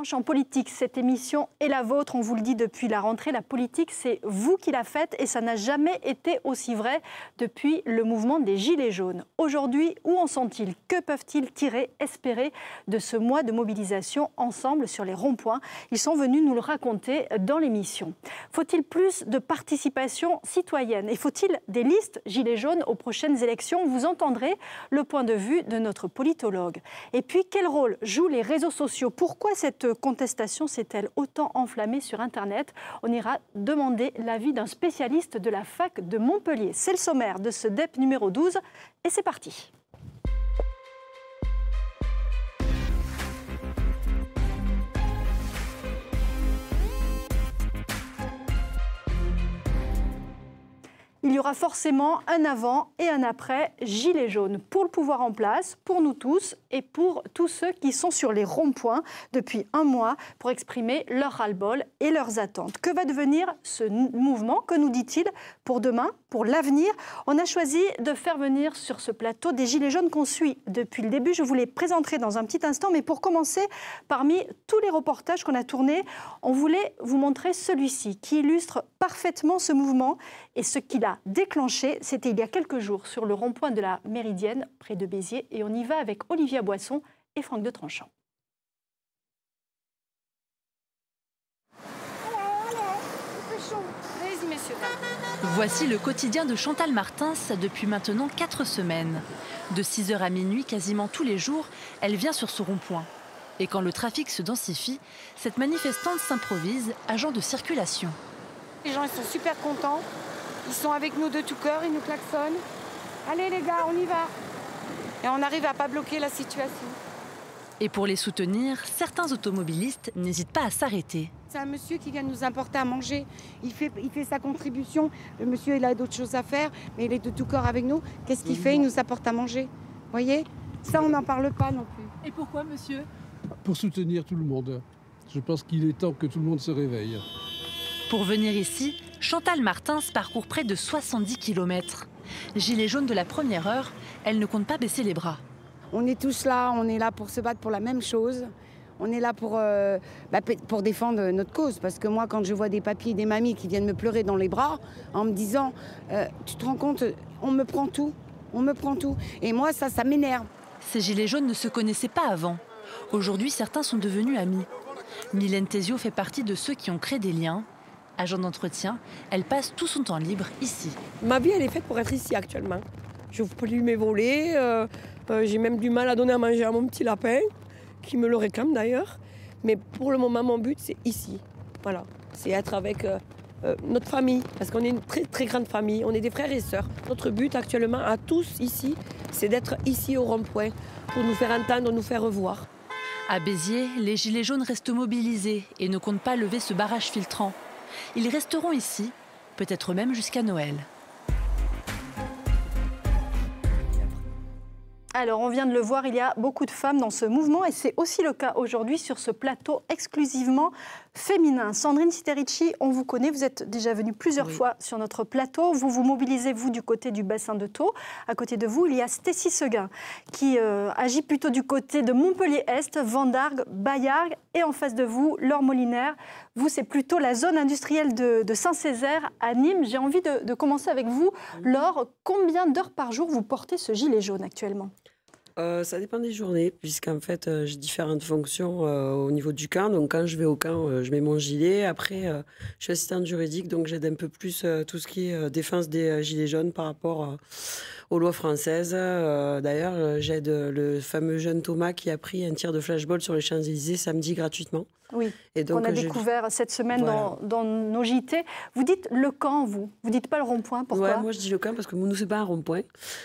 Tranchant Politique, cette émission est la vôtre, on vous le dit depuis la rentrée, la politique c'est vous qui la faites et ça n'a jamais été aussi vrai depuis le mouvement des Gilets jaunes. Aujourd'hui, où en sont-ils? Que peuvent-ils tirer, espérer de ce mois de mobilisation ensemble sur les ronds-points? Ils sont venus nous le raconter dans l'émission. Faut-il plus de participation citoyenne et faut-il des listes Gilets jaunes aux prochaines élections? Vous entendrez le point de vue de notre politologue. Et puis, quel rôle jouent les réseaux sociaux? Pourquoi cette contestation s'est-elle autant enflammée sur Internet? On ira demander l'avis d'un spécialiste de la fac de Montpellier. C'est le sommaire de ce DEP numéro 12 et c'est parti. Il y aura forcément un avant et un après Gilets jaunes pour le pouvoir en place, pour nous tous et pour tous ceux qui sont sur les ronds-points depuis un mois pour exprimer leur ras-le-bol et leurs attentes. Que va devenir ce mouvement? Que nous dit-il pour demain, pour l'avenir? On a choisi de faire venir sur ce plateau des Gilets jaunes qu'on suit depuis le début. Je vous les présenterai dans un petit instant, mais pour commencer, parmi tous les reportages qu'on a tournés, on voulait vous montrer celui-ci qui illustre parfaitement ce mouvement et ce qu'il a déclenché. C'était il y a quelques jours sur le rond-point de la Méridienne, près de Béziers. Et on y va avec Olivia Boisson et Franck de Tranchant. Voici le quotidien de Chantal Martins depuis maintenant 4 semaines. De 6h à minuit, quasiment tous les jours, elle vient sur ce rond-point. Et quand le trafic se densifie, cette manifestante s'improvise agent de circulation. Les gens ils sont super contents, ils sont avec nous de tout cœur, ils nous klaxonnent. Allez les gars, on y va. Et on arrive à pas bloquer la situation. Et pour les soutenir, certains automobilistes n'hésitent pas à s'arrêter. C'est un monsieur qui vient nous apporter à manger. Il fait sa contribution. Le monsieur, il a d'autres choses à faire, mais il est de tout cœur avec nous. Qu'est-ce qu'il fait? Il nous apporte à manger. Vous voyez? Ça, on n'en parle pas non plus. Et pourquoi, monsieur? Pour soutenir tout le monde. Je pense qu'il est temps que tout le monde se réveille. Pour venir ici, Chantal Martins parcourt près de 70 km. Gilet jaune de la première heure, elle ne compte pas baisser les bras. On est tous là, on est là pour se battre pour la même chose. On est là pour défendre notre cause. Parce que moi, quand je vois des papis et des mamies qui viennent me pleurer dans les bras en me disant « Tu te rends compte, on me prend tout, on me prend tout. » Et moi, ça m'énerve. Ces gilets jaunes ne se connaissaient pas avant. Aujourd'hui, certains sont devenus amis. Mylène Thésio fait partie de ceux qui ont créé des liens. Agent d'entretien, elle passe tout son temps libre ici. Ma vie, elle est faite pour être ici actuellement. Je pollue mes volets, j'ai même du mal à donner à manger à mon petit lapin, qui me le réclame d'ailleurs. Mais pour le moment, mon but, c'est ici. Voilà, c'est être avec notre famille, parce qu'on est une très très grande famille, on est des frères et sœurs. Notre but actuellement, à tous ici, c'est d'être ici au rond-point, pour nous faire entendre, nous faire voir. À Béziers, les gilets jaunes restent mobilisés et ne comptent pas lever ce barrage filtrant. Ils resteront ici, peut-être même jusqu'à Noël. Alors, on vient de le voir, il y a beaucoup de femmes dans ce mouvement et c'est aussi le cas aujourd'hui sur ce plateau exclusivement féminin. Sandrine Citericci, on vous connaît, vous êtes déjà venue plusieurs fois sur notre plateau. Vous vous mobilisez, vous, du côté du bassin de Thau. À côté de vous, il y a Stécie Seguin qui agit plutôt du côté de Montpellier-Est, Vendargues, Baillargues. Et en face de vous, Laure Molinaire. Vous, c'est plutôt la zone industrielle de Saint-Césaire à Nîmes. J'ai envie de commencer avec vous. Laure, combien d'heures par jour vous portez ce gilet jaune actuellement ? Ça dépend des journées, puisqu'en fait, j'ai différentes fonctions au niveau du camp. Donc, quand je vais au camp, je mets mon gilet. Après, je suis assistante juridique, donc j'aide un peu plus tout ce qui est défense des gilets jaunes par rapport aux lois françaises. D'ailleurs, j'aide le fameux jeune Thomas qui a pris un tir de flashball sur les Champs-Élysées samedi gratuitement. Oui, et donc, on a découvert cette semaine voilà. dans nos JT. Vous dites le camp, vous dites pas le rond-point, pourquoi? Ouais, moi je dis le camp parce que nous, c'est pas un rond-point.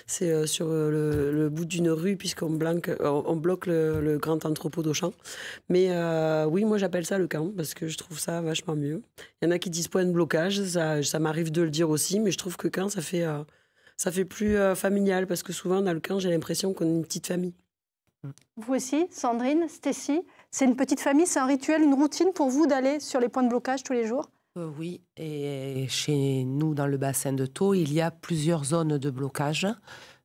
C'est sur le bout d'une rue, puisqu'on bloque le grand entrepôt d'Auchan. Mais oui, moi j'appelle ça le camp parce que je trouve ça vachement mieux. Il y en a qui disent point de blocage, ça m'arrive de le dire aussi, mais je trouve que camp, ça fait plus familial parce que souvent dans le camp, j'ai l'impression qu'on est une petite famille. Vous aussi, Sandrine, Stécie, c'est une petite famille, c'est un rituel, une routine pour vous d'aller sur les points de blocage tous les jours? Oui, et chez nous, dans le bassin de Thau, il y a plusieurs zones de blocage.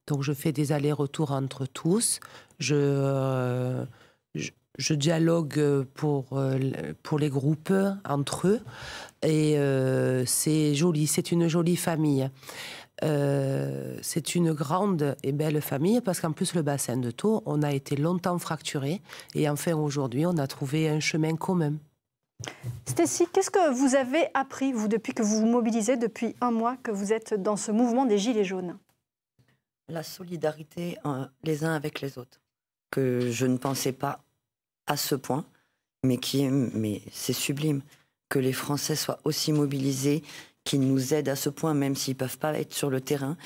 Donc, je fais des allers-retours entre tous. Je Je dialogue pour les groupes, entre eux, et c'est joli, c'est une jolie famille. C'est une grande et belle famille parce qu'en plus le bassin de Thau, on a été longtemps fracturé et enfin aujourd'hui on a trouvé un chemin commun. Stécie, qu'est-ce que vous avez appris, vous, depuis que vous vous mobilisez, depuis 1 mois que vous êtes dans ce mouvement des Gilets jaunes? La solidarité les uns avec les autres, que je ne pensais pas à ce point, mais c'est sublime que les Français soient aussi mobilisés, qu'ils nous aident à ce point, même s'ils ne peuvent pas être sur le terrain.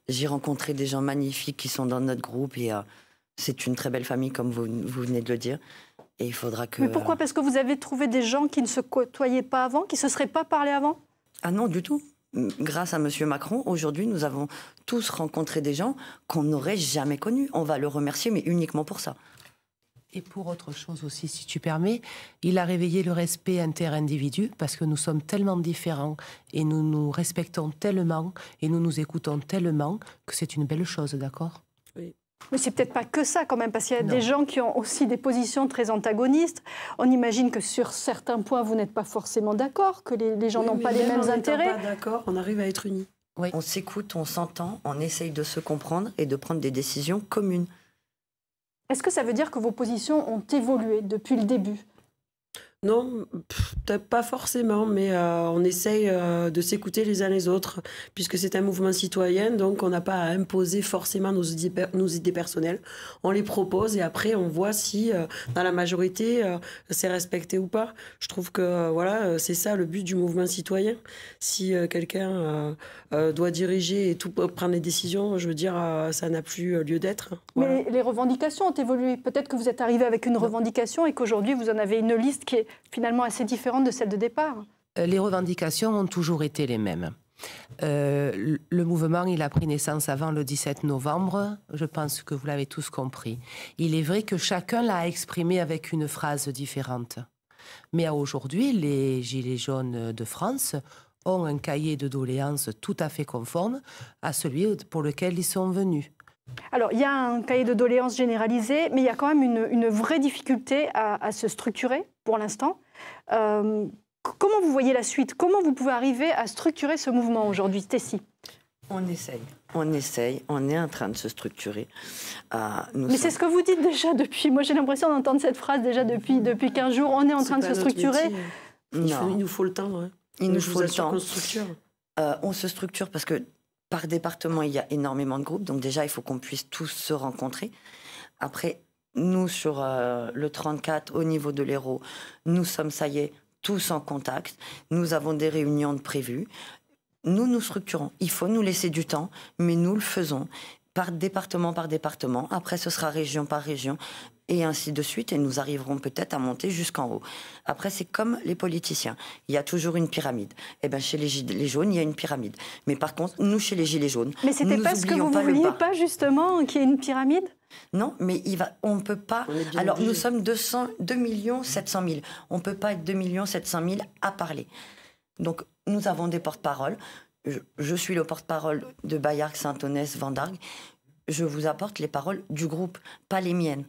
J'ai rencontré des gens magnifiques qui sont dans notre groupe et c'est une très belle famille, comme vous venez de le dire. Et il faudra que... Mais pourquoi? Parce que vous avez trouvé des gens qui ne se côtoyaient pas avant, qui ne se seraient pas parlé avant? Ah non, du tout. Grâce à M. Macron, aujourd'hui, nous avons tous rencontré des gens qu'on n'aurait jamais connus. On va le remercier, mais uniquement pour ça. Et pour autre chose aussi, si tu permets, il a réveillé le respect inter-individu parce que nous sommes tellement différents et nous nous respectons tellement et nous nous écoutons tellement que c'est une belle chose, d'accord? Oui. Mais c'est peut-être pas que ça quand même, parce qu'il y a des gens qui ont aussi des positions très antagonistes. On imagine que sur certains points, vous n'êtes pas forcément d'accord, que les gens n'ont pas les mêmes intérêts. Pas d'accord, on arrive à être unis. Oui. On s'écoute, on s'entend, on essaye de se comprendre et de prendre des décisions communes. Est-ce que ça veut dire que vos positions ont évolué depuis le début? Non, peut-être pas forcément, mais on essaye de s'écouter les uns les autres, puisque c'est un mouvement citoyen, donc on n'a pas à imposer forcément nos idées personnelles. On les propose et après on voit si dans la majorité c'est respecté ou pas. Je trouve que voilà, c'est ça le but du mouvement citoyen. Si quelqu'un doit diriger et tout prendre les décisions, je veux dire, ça n'a plus lieu d'être. Voilà. Mais les revendications ont évolué. Peut-être que vous êtes arrivé avec une revendication et qu'aujourd'hui vous en avez une liste qui est finalement assez différente de celle de départ. Les revendications ont toujours été les mêmes. Le mouvement, il a pris naissance avant le 17 novembre. Je pense que vous l'avez tous compris. Il est vrai que chacun l'a exprimé avec une phrase différente. Mais aujourd'hui, les Gilets jaunes de France ont un cahier de doléances tout à fait conforme à celui pour lequel ils sont venus. Alors, il y a un cahier de doléances généralisé, mais il y a quand même une vraie difficulté à se structurer pour l'instant. Comment vous voyez la suite? Comment vous pouvez arriver à structurer ce mouvement aujourd'hui, Stécie? On essaye, on est en train de se structurer. Mais c'est ce que vous dites déjà depuis... Moi, j'ai l'impression d'entendre cette phrase déjà depuis 15 jours. On est en train de se structurer. Il nous faut le temps. Hein. Il nous faut le temps. On se structure parce que par département, il y a énormément de groupes. Donc déjà, il faut qu'on puisse tous se rencontrer. Après, nous, sur le 34, au niveau de l'Hérault, nous sommes, ça y est, tous en contact. Nous avons des réunions de prévues. Nous nous structurons. Il faut nous laisser du temps, mais nous le faisons par département par département. Après, ce sera région par région, et ainsi de suite. Et nous arriverons peut-être à monter jusqu'en haut. Après, c'est comme les politiciens. Il y a toujours une pyramide. Eh bien, chez les Gilets jaunes, il y a une pyramide. Mais par contre, nous, chez les Gilets jaunes, mais c'était pas ce que vous ne vouliez pas, justement, qu'il y ait une pyramide? Non, mais on ne peut pas... Alors, nous sommes 2 700 000. On ne peut pas être 2 700 000 à parler. Donc, nous avons des porte-paroles. Je suis le porte-parole de Bayargues, Saint-Onès, Vendargues. Je vous apporte les paroles du groupe, pas les miennes.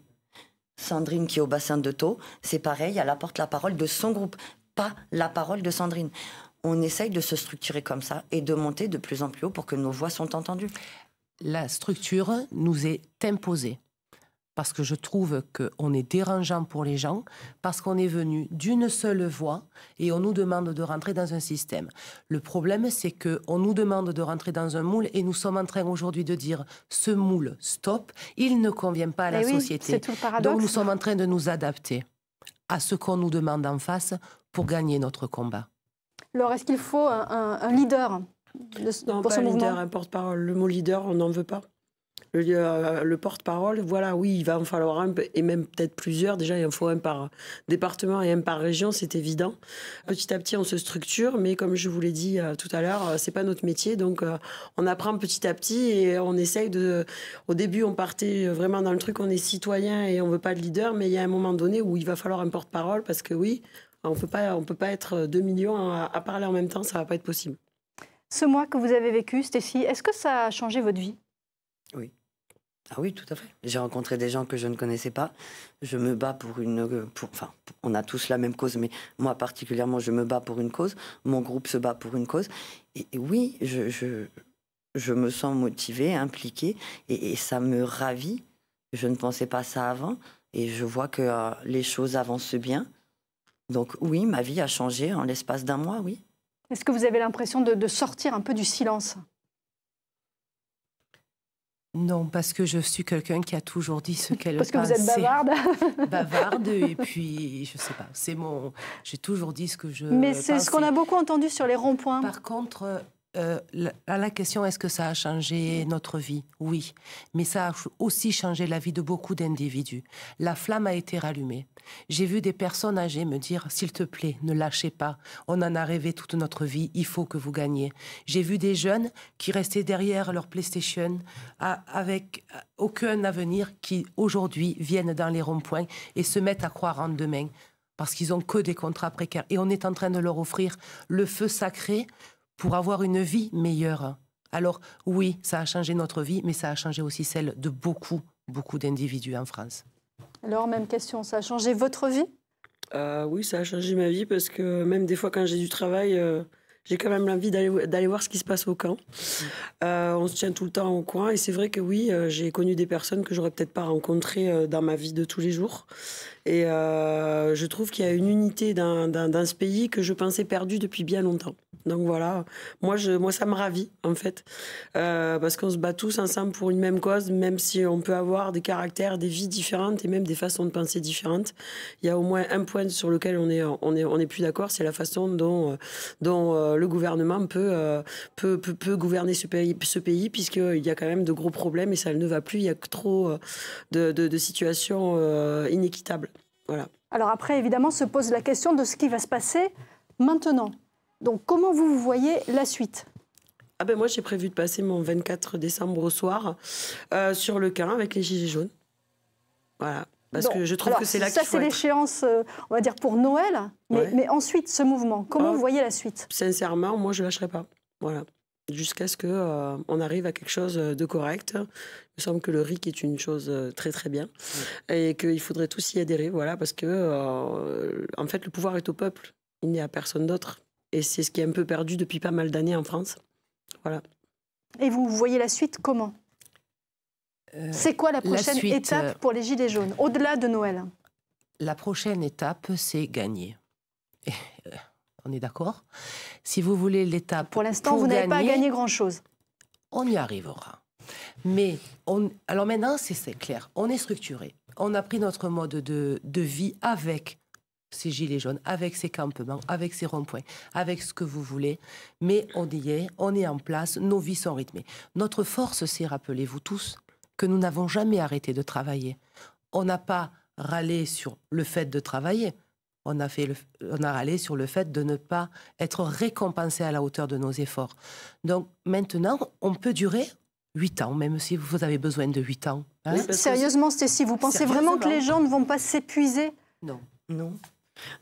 Sandrine, qui est au bassin de Thau, c'est pareil, elle apporte la parole de son groupe, pas la parole de Sandrine. On essaye de se structurer comme ça et de monter de plus en plus haut pour que nos voix soient entendues. La structure nous est imposée. Parce que je trouve qu'on est dérangeant pour les gens, parce qu'on est venu d'une seule voix et on nous demande de rentrer dans un système. Le problème, c'est qu'on nous demande de rentrer dans un moule et nous sommes en train aujourd'hui de dire ce moule, stop, il ne convient pas à la société. C'est tout le paradoxe. Donc nous sommes en train de nous adapter à ce qu'on nous demande en face pour gagner notre combat. Alors, est-ce qu'il faut un leader non, pour pas ce un mouvement? leader, un porte-parole. Le mot leader, on n'en veut pas. Le porte-parole, voilà, oui, il va en falloir un, et même peut-être plusieurs. Déjà, il en faut un par département et un par région, c'est évident. Petit à petit, on se structure, mais comme je vous l'ai dit tout à l'heure, c'est pas notre métier, donc on apprend petit à petit et on essaye de... Au début, on partait vraiment dans le truc, on est citoyen et on veut pas de leader, mais il y a un moment donné où il va falloir un porte-parole parce que oui, on peut pas être 2 millions à parler en même temps, ça va pas être possible. Ce mois que vous avez vécu, Stécie, est-ce que ça a changé votre vie? Oui. Ah oui, tout à fait. J'ai rencontré des gens que je ne connaissais pas. Je me bats pour une... Enfin, on a tous la même cause, mais moi particulièrement, je me bats pour une cause. Mon groupe se bat pour une cause. Et oui, je me sens motivée, impliquée, et ça me ravit. Je ne pensais pas ça avant, et je vois que les choses avancent bien. Donc oui, ma vie a changé en l'espace d'un mois, oui. Est-ce que vous avez l'impression de sortir un peu du silence ? Non, parce que je suis quelqu'un qui a toujours dit ce qu'elle pense. Parce que vous êtes bavarde. Bavarde, et puis, je sais pas, j'ai toujours dit ce que je Mais c'est ce qu'on a beaucoup entendu sur les ronds-points. Par contre, la question, est-ce que ça a changé notre vie? Oui, mais ça a aussi changé la vie de beaucoup d'individus. La flamme a été rallumée. J'ai vu des personnes âgées me dire, s'il te plaît, ne lâchez pas. On en a rêvé toute notre vie, il faut que vous gagniez. J'ai vu des jeunes qui restaient derrière leur PlayStation avec aucun avenir, qui aujourd'hui viennent dans les ronds-points et se mettent à croire en demain parce qu'ils n'ont que des contrats précaires. Et on est en train de leur offrir le feu sacré pour avoir une vie meilleure. Alors oui, ça a changé notre vie, mais ça a changé aussi celle de beaucoup d'individus en France. Alors, même question, ça a changé votre vie ? Oui, ça a changé ma vie parce que même des fois quand j'ai du travail, j'ai quand même l'envie d'aller voir ce qui se passe au camp. On se tient tout le temps au coin et c'est vrai que oui, j'ai connu des personnes que j'aurais peut-être pas rencontrées dans ma vie de tous les jours. Et je trouve qu'il y a une unité dans ce pays que je pensais perdu depuis bien longtemps. Donc voilà, moi ça me ravit en fait, parce qu'on se bat tous ensemble pour une même cause, même si on peut avoir des caractères, des vies différentes et même des façons de penser différentes. Il y a au moins un point sur lequel on est plus d'accord, c'est la façon dont le gouvernement peut gouverner ce pays, puisqu'il y a quand même de gros problèmes et ça ne va plus. Il y a trop de situations inéquitables. Voilà. Alors après, évidemment, se pose la question de ce qui va se passer maintenant. Donc, comment vous voyez la suite ? Moi, j'ai prévu de passer mon 24 décembre au soir sur le camp avec les Gilets jaunes. Voilà. Parce que je trouve que c'est là qu'il faut Ça, c'est l'échéance, on va dire, pour Noël. Mais ensuite, ce mouvement, comment vous voyez la suite ? Sincèrement, moi, je ne lâcherai pas. Voilà. Jusqu'à ce qu'on arrive à quelque chose de correct. Il me semble que le RIC est une chose très très bien et qu'il faudrait tous y adhérer, voilà, parce que en fait le pouvoir est au peuple, il n'est à personne d'autre et c'est ce qui est un peu perdu depuis pas mal d'années en France. Voilà. Et vous voyez la suite comment ? C'est quoi la prochaine étape pour les Gilets jaunes, au-delà de Noël ? La prochaine étape, c'est gagner. On est d'accord ? Si vous voulez l'étape pour l'instant, vous n'avez pas gagné grand-chose. On y arrivera. Mais, alors maintenant, c'est clair, on est structuré. On a pris notre mode de vie avec ces gilets jaunes, avec ces campements, avec ces ronds-points, avec ce que vous voulez. Mais on y est, on est en place, nos vies sont rythmées. Notre force, c'est, rappelez-vous tous, que nous n'avons jamais arrêté de travailler. On n'a pas râlé sur le fait de travailler. On a râlé sur le fait de ne pas être récompensé à la hauteur de nos efforts. Donc maintenant, on peut durer 8 ans, même si vous avez besoin de 8 ans. Hein. Sérieusement, Stécie, vous pensez vraiment que les gens ne vont pas s'épuiser ? Non.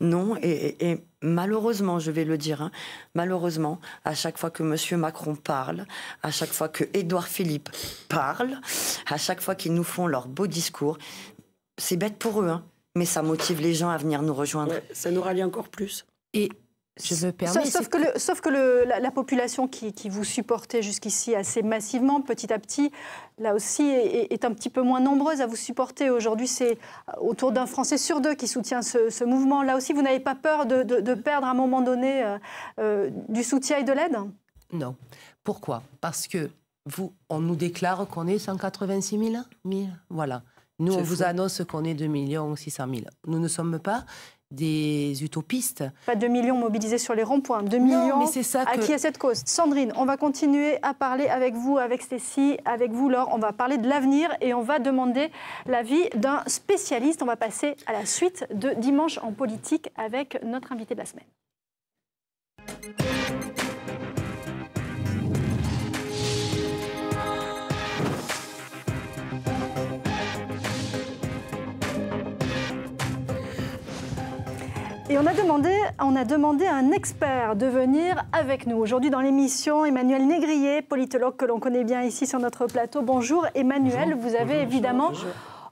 Non, et malheureusement, je vais le dire, hein, malheureusement, à chaque fois que M. Macron parle, à chaque fois que Édouard Philippe parle, à chaque fois qu'ils nous font leurs beaux discours, c'est bête pour eux, hein, mais ça motive les gens à venir nous rejoindre. Ouais, ça nous rallie encore plus. Et je me permets... Sauf que la population qui vous supportait jusqu'ici assez massivement, petit à petit, là aussi, est un petit peu moins nombreuse à vous supporter. Aujourd'hui, c'est autour d'un Français sur 2 qui soutient ce mouvement. Là aussi, vous n'avez pas peur de perdre à un moment donné du soutien et de l'aide ? Non. Pourquoi ? Parce que on nous déclare qu'on est 186 000. Voilà. Nous, on vous annonce qu'on est 2 600 000. Nous ne sommes pas des utopistes. Pas 2 millions mobilisés sur les ronds-points, 2 millions acquis à cette cause. Sandrine, on va continuer à parler avec vous, avec Stécie, avec vous Laure. On va parler de l'avenir et on va demander l'avis d'un spécialiste. On va passer à la suite de Dimanche en politique avec notre invité de la semaine. Et on a demandé à un expert de venir avec nous. Aujourd'hui dans l'émission, Emmanuel Négrier, politologue que l'on connaît bien ici sur notre plateau. Bonjour Emmanuel, vous avez évidemment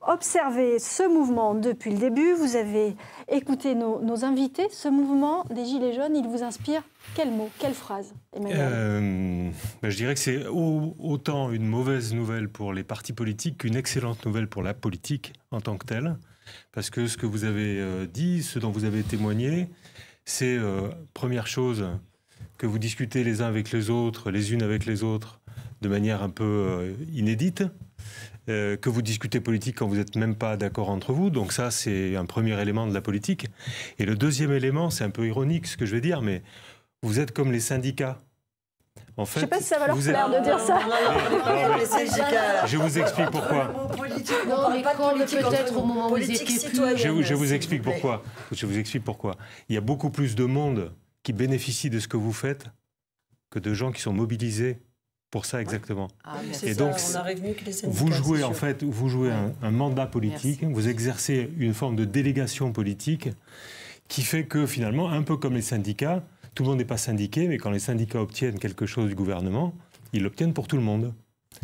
observé ce mouvement depuis le début. Vous avez écouté nos invités. Ce mouvement des Gilets jaunes, il vous inspire quel mot, quelle phrase, Emmanuel? Je dirais que c'est autant une mauvaise nouvelle pour les partis politiques qu'une excellente nouvelle pour la politique en tant que telle. Parce que ce que vous avez dit, ce dont vous avez témoigné, c'est, première chose, que vous discutez les uns avec les autres, les unes avec les autres, de manière un peu inédite, que vous discutez politique quand vous n'êtes même pas d'accord entre vous. Donc ça, c'est un premier élément de la politique. Et le deuxième élément, c'est un peu ironique ce que je vais dire, mais vous êtes comme les syndicats. En fait, je ne sais pas si ça va leur plaire de dire ça. Je vous explique pourquoi. Non, mais peut-être au moment où ils étaient plus... Je vous explique pourquoi. Je vous explique pourquoi. Il y a beaucoup plus de monde qui bénéficie de ce que vous faites que de gens qui sont mobilisés pour ça exactement. Et donc, vous jouez en fait, vous jouez un mandat politique, vous exercez une forme de délégation politique qui fait que finalement, un peu comme les syndicats, tout le monde n'est pas syndiqué, mais quand les syndicats obtiennent quelque chose du gouvernement, ils l'obtiennent pour tout le monde.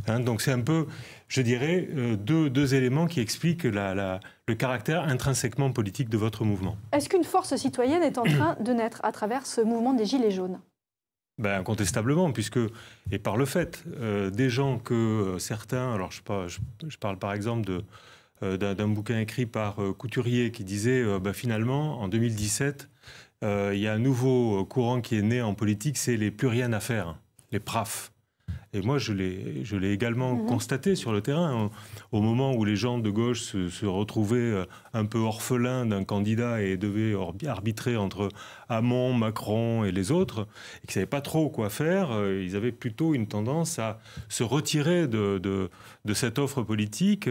Donc c'est un peu, je dirais, deux éléments qui expliquent le caractère intrinsèquement politique de votre mouvement. Est-ce qu'une force citoyenne est en train de naître à travers ce mouvement des Gilets jaunes? Incontestablement, puisque, et par le fait, des gens que certains, alors je parle par exemple d'un bouquin écrit par Couturier qui disait, finalement, en 2017, il y a un nouveau courant qui est né en politique, c'est les plus rien à faire, les PRAF. Et moi, je l'ai également constaté sur le terrain. Au moment où les gens de gauche se retrouvaient un peu orphelins d'un candidat et devaient arbitrer entre Hamon, Macron et les autres, et qu'ils ne savaient pas trop quoi faire, ils avaient plutôt une tendance à se retirer de cette offre politique.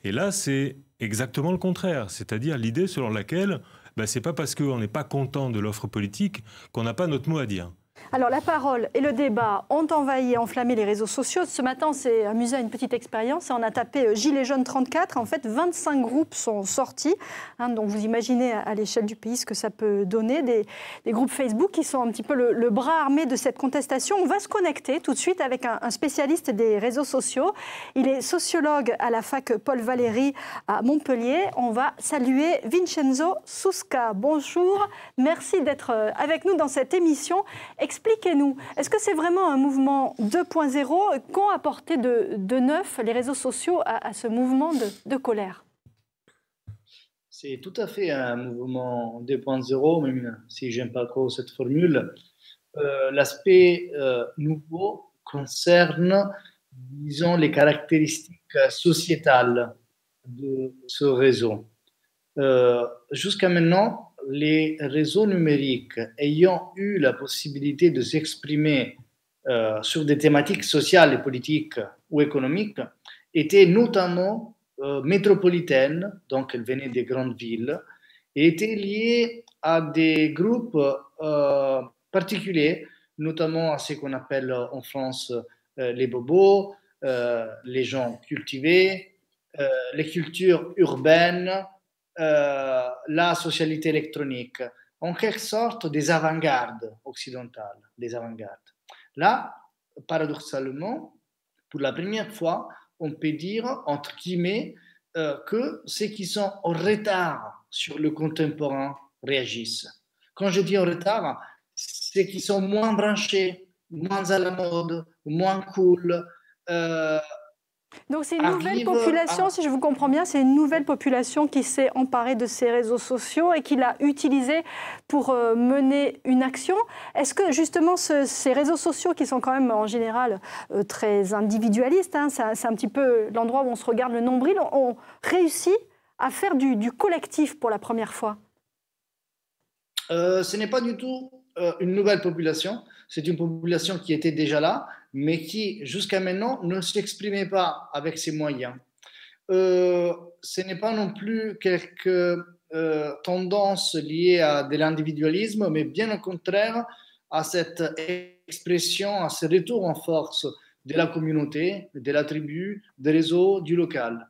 Et là, c'est exactement le contraire. C'est-à-dire l'idée selon laquelle ce n'est pas parce qu'on n'est pas content de l'offre politique qu'on n'a pas notre mot à dire. Alors la parole et le débat ont envahi et enflammé les réseaux sociaux. Ce matin, on s'est amusé à une petite expérience et on a tapé Gilets jaunes 34. En fait, 25 groupes sont sortis. Donc vous imaginez à l'échelle du pays ce que ça peut donner. Des groupes Facebook qui sont un petit peu le bras armé de cette contestation. On va se connecter tout de suite avec un spécialiste des réseaux sociaux. Il est sociologue à la fac Paul Valéry à Montpellier. On va saluer Vincenzo Susca. Bonjour, merci d'être avec nous dans cette émission. Expliquez-nous, est-ce que c'est vraiment un mouvement 2.0 qu'ont apporté de neuf les réseaux sociaux à ce mouvement de colère? C'est tout à fait un mouvement 2.0, même si j'aime pas trop cette formule. L'aspect nouveau concerne, disons, les caractéristiques sociétales de ce réseau. Jusqu'à maintenant, les réseaux numériques ayant eu la possibilité de s'exprimer sur des thématiques sociales et politiques ou économiques étaient notamment métropolitaines, donc elles venaient des grandes villes, et étaient liées à des groupes particuliers, notamment à ce qu'on appelle en France les bobos, les gens cultivés, les cultures urbaines, la socialité électronique, en quelque sorte des avant-gardes occidentales, des avant-gardes. Là, paradoxalement, pour la première fois, on peut dire, entre guillemets, que ceux qui sont en retard sur le contemporain réagissent. Quand je dis en retard, ceux qui sont moins branchés, moins à la mode, moins cool. Donc c'est une nouvelle population, si je vous comprends bien, c'est une nouvelle population qui s'est emparée de ces réseaux sociaux et qui l'a utilisé pour mener une action. Est-ce que justement ces réseaux sociaux qui sont quand même en général très individualistes, c'est un petit peu l'endroit où on se regarde le nombril, ont réussi à faire du collectif pour la première fois? Ce n'est pas du tout une nouvelle population, c'est une population qui était déjà là, mais qui, jusqu'à maintenant, ne s'exprimait pas avec ses moyens. Ce n'est pas non plus quelques tendances liées à de l'individualisme, mais bien au contraire à cette expression, à ce retour en force de la communauté, de la tribu, des réseaux, du local.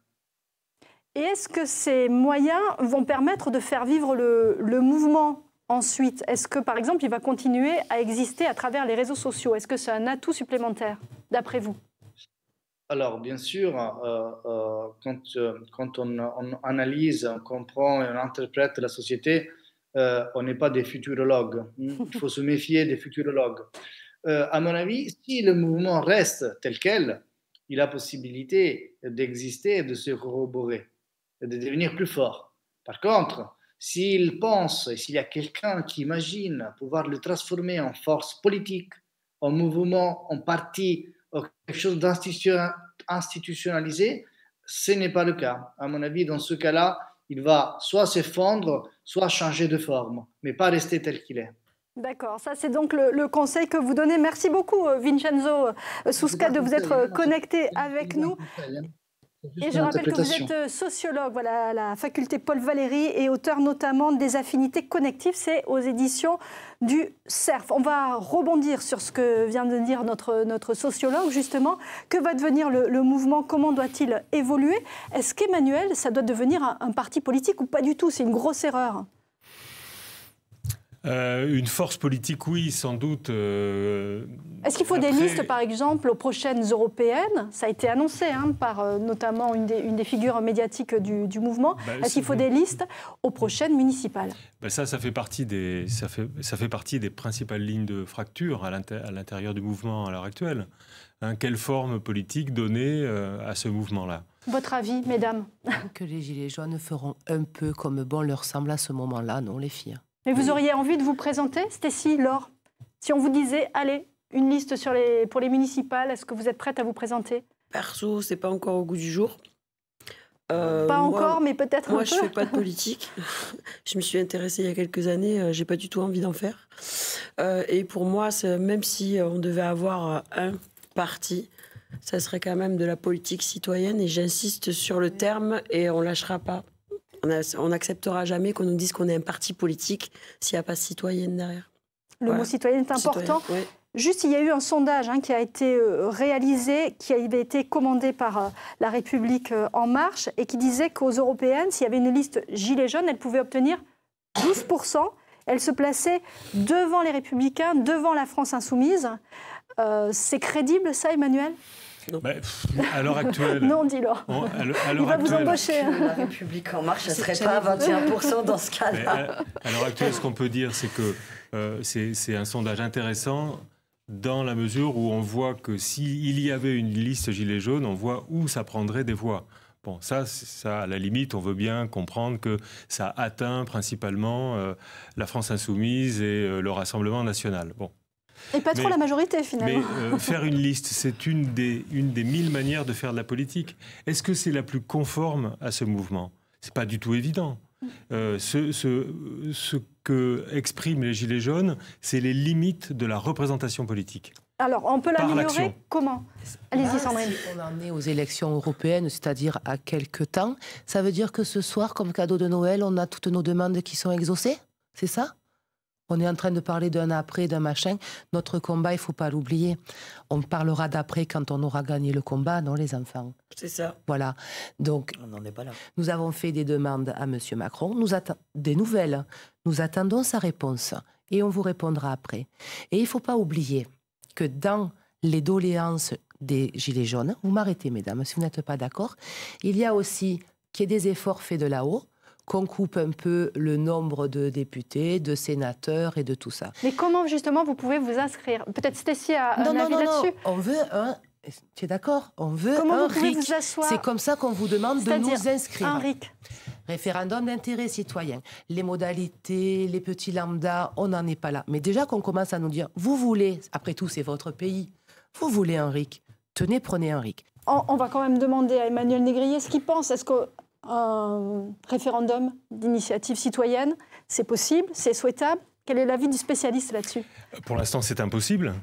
Et est-ce que ces moyens vont permettre de faire vivre le mouvement ensuite? Est-ce que, par exemple, il va continuer à exister à travers les réseaux sociaux? Est-ce que c'est un atout supplémentaire, d'après vous? Alors, bien sûr, quand on analyse, on comprend et on interprète la société, on n'est pas des futurologues. Il faut se méfier des futurologues. À mon avis, si le mouvement reste tel quel, il a possibilité d'exister et de se corroborer, et de devenir plus fort. Par contre, s'il pense, et s'il y a quelqu'un qui imagine pouvoir le transformer en force politique, en mouvement, en parti, en quelque chose d'institutionnalisé, ce n'est pas le cas. À mon avis, dans ce cas-là, il va soit s'effondrer, soit changer de forme, mais pas rester tel qu'il est. D'accord, ça c'est donc le conseil que vous donnez. Merci beaucoup Vincenzo Susca de vous être connecté avec nous. Et je rappelle que vous êtes sociologue à la faculté Paul Valéry et auteur notamment des affinités connectives, c'est aux éditions du CERF. On va rebondir sur ce que vient de dire notre sociologue justement. Que va devenir le mouvement? Comment doit-il évoluer? Est-ce qu'Emmanuel, ça doit devenir un parti politique ou pas du tout? C'est une grosse erreur. Une force politique, oui, sans doute. Est-ce qu'il faut des listes, par exemple, aux prochaines européennes? Ça a été annoncé par notamment une des figures médiatiques du mouvement. Est-ce qu'il faut des listes aux prochaines municipales? Ça fait partie des principales lignes de fracture à l'intérieur du mouvement à l'heure actuelle. Quelle forme politique donner à ce mouvement-là? Votre avis, mesdames? Que les Gilets jaunes feront un peu comme bon leur semble à ce moment-là, non, les filles? Mais vous auriez envie de vous présenter, Stécie, Laure? Si on vous disait, allez, une liste pour les municipales, est-ce que vous êtes prête à vous présenter? Perso, c'est pas encore au goût du jour. Pas encore, mais peut-être un peu. Moi, je fais pas de politique. Je me suis intéressée il y a quelques années. J'ai pas du tout envie d'en faire. Et pour moi, même si on devait avoir un parti, ça serait quand même de la politique citoyenne. Et j'insiste sur le terme et on lâchera pas. On n'acceptera jamais qu'on nous dise qu'on est un parti politique s'il n'y a pas citoyenne derrière. Le mot citoyenne est important. Ouais. Juste, il y a eu un sondage qui a été réalisé, qui avait été commandé par La République En Marche et qui disait qu'aux européennes, s'il y avait une liste Gilets jaunes, elle pouvait obtenir 12%. Elle se plaçait devant les Républicains, devant la France Insoumise. C'est crédible, ça, Emmanuel ? À l'heure actuelle... Non, dis-leur. Il va vous embaucher. La République En Marche, ça ne serait pas à 21% dans ce cas-là. À l'heure actuelle, ce qu'on peut dire, c'est que c'est un sondage intéressant dans la mesure où on voit que s'il y avait une liste Gilets jaunes, on voit où ça prendrait des voix. Bon, ça, à la limite, on veut bien comprendre que ça atteint principalement la France Insoumise et le Rassemblement National. Bon. Et pas trop la majorité, finalement. Mais faire une liste, c'est une des 1000 manières de faire de la politique. Est-ce que c'est la plus conforme à ce mouvement? C'est pas du tout évident. Ce que expriment les Gilets jaunes, c'est les limites de la représentation politique. Alors, on peut l'améliorer comment? Allez-y, Sandrine. Si on en est aux élections européennes, c'est-à-dire à quelques temps, ça veut dire que ce soir, comme cadeau de Noël, on a toutes nos demandes qui sont exaucées? C'est ça? On est en train de parler d'un après, d'un machin. Notre combat, il ne faut pas l'oublier. On parlera d'après quand on aura gagné le combat, non, les enfants? C'est ça. Voilà. Donc, on n'en est pas là. Nous avons fait des demandes à M. Macron, des nouvelles. Nous attendons sa réponse et on vous répondra après. Et il ne faut pas oublier que dans les doléances des Gilets jaunes, vous m'arrêtez, mesdames, si vous n'êtes pas d'accord, il y a aussi qu'il y ait des efforts faits de là-haut, qu'on coupe un peu le nombre de députés, de sénateurs et de tout ça. Mais comment, justement, vous pouvez vous inscrire? Peut-être Stécie a un avis là-dessus. On veut un... Tu es d'accord? On veut comment un vous pouvez RIC. Vous asseoir? C'est comme ça qu'on vous demande de nous inscrire. Un RIC. Référendum d'intérêt citoyen. Les modalités, les petits lambdas, on n'en est pas là. Mais déjà qu'on commence à nous dire, vous voulez, après tout, c'est votre pays, vous voulez un RIC. Tenez, prenez un RIC. On va quand même demander à Emmanuel Négrier ce qu'il pense. Est-ce qu'un référendum d'initiative citoyenne, c'est possible, c'est souhaitable? Quel est l'avis du spécialiste là-dessus? Pour l'instant, c'est impossible.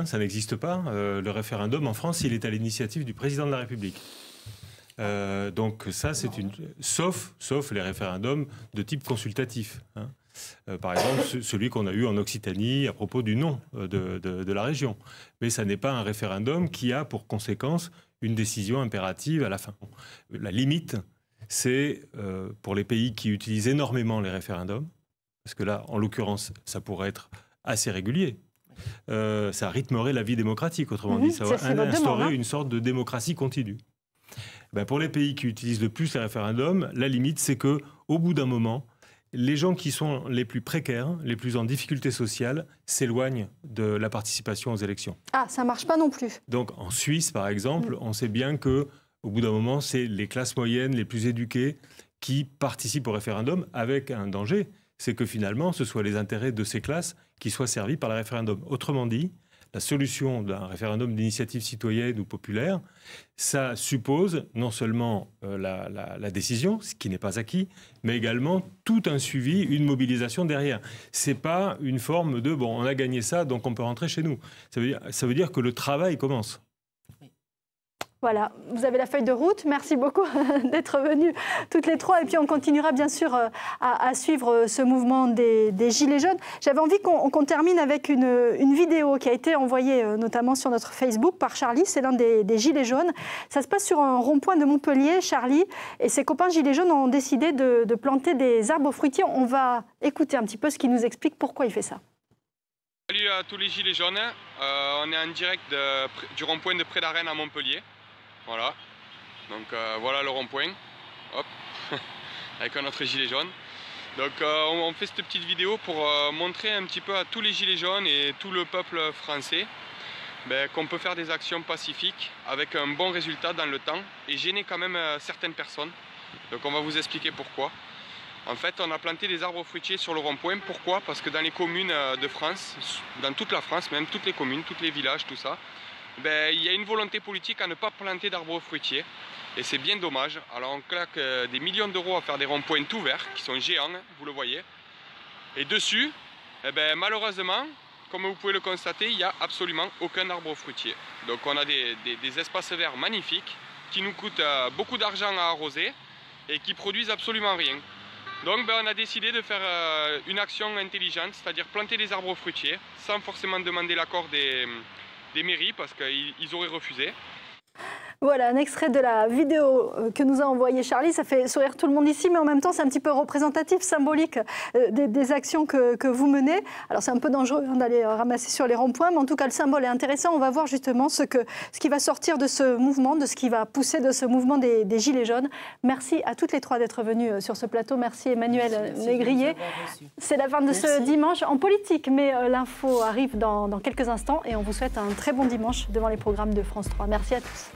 Ça n'existe pas. Le référendum en France, il est à l'initiative du président de la République. Donc ça, c'est une... Sauf les référendums de type consultatif. Par exemple, celui qu'on a eu en Occitanie à propos du nom de la région. Mais ça n'est pas un référendum qui a pour conséquence une décision impérative à la fin. La limite, c'est pour les pays qui utilisent énormément les référendums, parce que là, en l'occurrence, ça pourrait être assez régulier. Ça rythmerait la vie démocratique, autrement dit, ça va instaurer une sorte de démocratie continue. Ben, pour les pays qui utilisent le plus les référendums, la limite, c'est qu'au bout d'un moment, les gens qui sont les plus précaires, les plus en difficulté sociale, s'éloignent de la participation aux élections. Ah, ça ne marche pas non plus. Donc en Suisse, par exemple, on sait bien qu'au bout d'un moment, c'est les classes moyennes, les plus éduquées, qui participent au référendum avec un danger. C'est que finalement, ce soit les intérêts de ces classes qui soient servis par le référendum. Autrement dit, la solution d'un référendum d'initiative citoyenne ou populaire, ça suppose non seulement la décision, ce qui n'est pas acquis, mais également tout un suivi, une mobilisation derrière. Ce n'est pas une forme de « bon, on a gagné ça, donc on peut rentrer chez nous ». Ça veut dire que le travail commence. Voilà, vous avez la feuille de route. Merci beaucoup d'être venus toutes les trois. Et puis on continuera bien sûr à suivre ce mouvement des Gilets jaunes. J'avais envie qu'on termine avec une vidéo qui a été envoyée notamment sur notre Facebook par Charlie. C'est l'un des Gilets jaunes. Ça se passe sur un rond-point de Montpellier. Charlie et ses copains Gilets jaunes ont décidé de planter des arbres fruitiers. On va écouter un petit peu ce qu'il nous explique pourquoi il fait ça. Salut à tous les Gilets jaunes. On est en direct du rond-point de Pré d'Arène à Montpellier. Voilà, donc voilà le rond-point, hop, avec un autre gilet jaune. Donc on fait cette petite vidéo pour montrer un petit peu à tous les gilets jaunes et tout le peuple français qu'on peut faire des actions pacifiques avec un bon résultat dans le temps et gêner quand même certaines personnes. Donc on va vous expliquer pourquoi. En fait, on a planté des arbres fruitiers sur le rond-point. Pourquoi? Parce que dans les communes de France, dans toute la France, même toutes les communes, tous les villages, tout ça, il y a une volonté politique à ne pas planter d'arbres fruitiers et c'est bien dommage. Alors on claque des millions d'euros à faire des ronds-points tout verts qui sont géants, vous le voyez. Et dessus, malheureusement, comme vous pouvez le constater, il n'y a absolument aucun arbre fruitier. Donc on a des espaces verts magnifiques qui nous coûtent beaucoup d'argent à arroser et qui produisent absolument rien. Donc on a décidé de faire une action intelligente, c'est-à-dire planter des arbres fruitiers sans forcément demander l'accord des mairies parce qu'ils auraient refusé. Voilà, un extrait de la vidéo que nous a envoyé Charlie. Ça fait sourire tout le monde ici, mais en même temps, c'est un petit peu représentatif, symbolique des actions que vous menez. Alors, c'est un peu dangereux d'aller ramasser sur les ronds-points, mais en tout cas, le symbole est intéressant. On va voir justement ce qui va sortir de ce mouvement, de ce qui va pousser de ce mouvement des Gilets jaunes. Merci à toutes les trois d'être venues sur ce plateau. Merci Emmanuel Négrier. C'est la fin de ce dimanche en politique, mais l'info arrive dans quelques instants et on vous souhaite un très bon dimanche devant les programmes de France 3. Merci à tous.